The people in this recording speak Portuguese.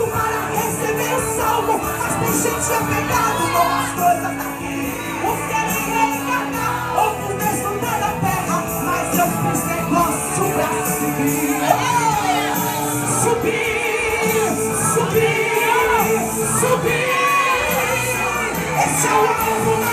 pronto para receber o salvo, mas tem gente apegado com as coisas daqui. Os querem reencarnar ou por desfrutar da terra, mas eu fiz negócio pra subir. Subir, subir, subir. Esse é o alvo.